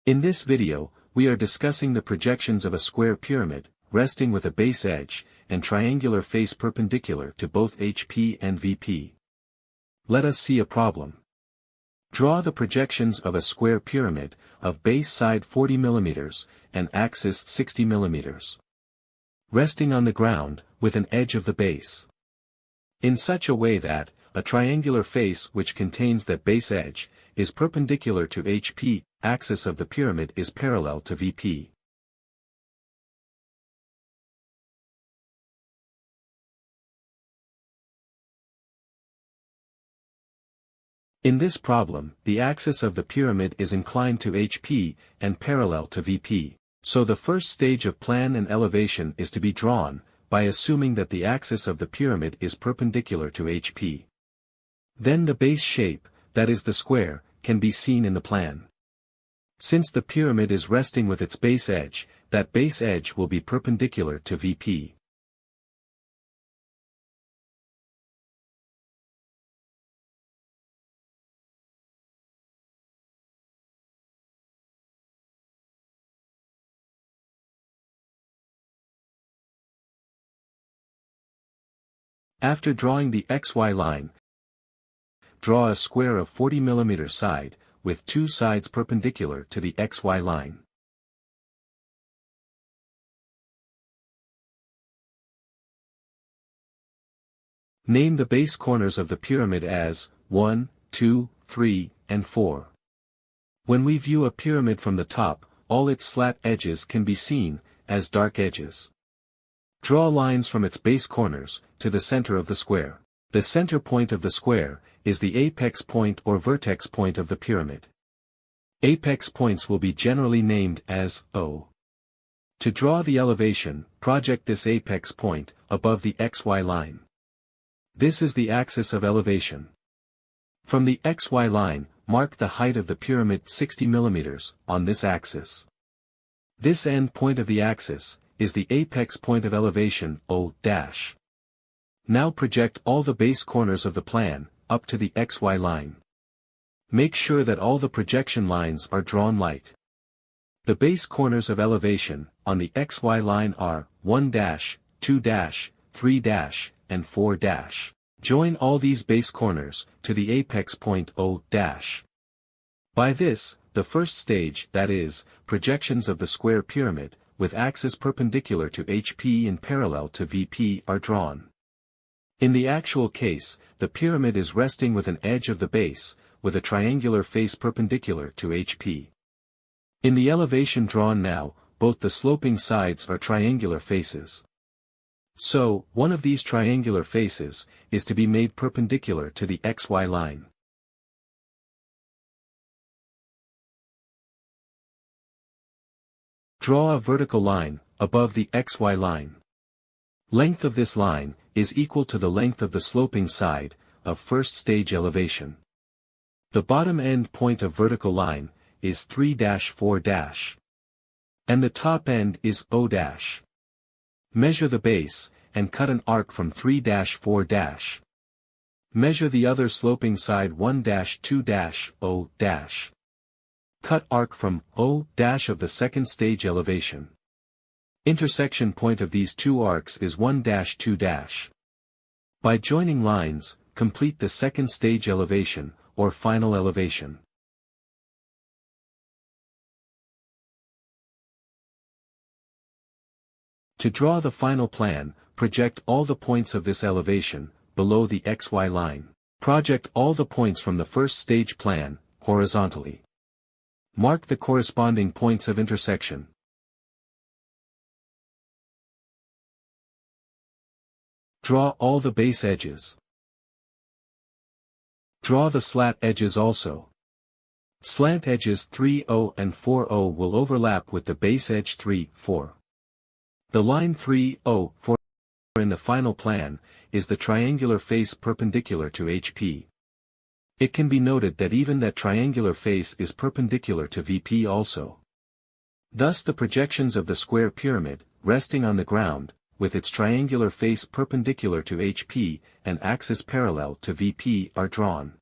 In this video, we are discussing the projections of a square pyramid, resting with a base edge, and triangular face perpendicular to both HP and VP. Let us see a problem. Draw the projections of a square pyramid, of base side 40 mm, and axis 60 mm. Resting on the ground, with an edge of the base. In such a way that, a triangular face which contains that base edge, is perpendicular to HP, axis of the pyramid is parallel to VP. In this problem, the axis of the pyramid is inclined to HP, and parallel to VP. So the first stage of plan and elevation is to be drawn, by assuming that the axis of the pyramid is perpendicular to HP. Then the base shape, that is the square, can be seen in the plan. Since the pyramid is resting with its base edge, that base edge will be perpendicular to VP. After drawing the XY line, draw a square of 40 mm side, with two sides perpendicular to the XY line. Name the base corners of the pyramid as 1, 2, 3, and 4. When we view a pyramid from the top, all its slat edges can be seen, as dark edges. Draw lines from its base corners, to the center of the square. The center point of the square, is the apex point or vertex point of the pyramid. Apex points will be generally named as O. To draw the elevation, project this apex point, above the XY line. This is the axis of elevation. From the XY line, mark the height of the pyramid 60 mm, on this axis. This end point of the axis, is the apex point of elevation, O'. Now project all the base corners of the plan, up to the XY line. Make sure that all the projection lines are drawn light. The base corners of elevation, on the XY line are, 1', 2', 3', and 4'. Join all these base corners, to the apex point O'. By this, the first stage, that is, projections of the square pyramid, with axis perpendicular to HP and parallel to VP are drawn. In the actual case, the pyramid is resting with an edge of the base, with a triangular face perpendicular to HP. In the elevation drawn now, both the sloping sides are triangular faces. So, one of these triangular faces, is to be made perpendicular to the XY line. Draw a vertical line, above the XY line. Length of this line, is equal to the length of the sloping side, of first stage elevation. The bottom end point of vertical line, is 3'4'. And the top end is O'. Measure the base, and cut an arc from 3'4'. Measure the other sloping side 1'2', O'. Cut arc from O' of the second stage elevation. Intersection point of these two arcs is 1'2'. By joining lines, complete the second stage elevation, or final elevation. To draw the final plan, project all the points of this elevation, below the XY line. Project all the points from the first stage plan, horizontally. Mark the corresponding points of intersection. Draw all the base edges. Draw the slat edges also. Slant edges 3', and 4', will overlap with the base edge 3', The line 3', 4' in the final plan, is the triangular face perpendicular to HP. It can be noted that even that triangular face is perpendicular to VP also. Thus the projections of the square pyramid, resting on the ground, with its triangular face perpendicular to HP, and axis parallel to VP are drawn.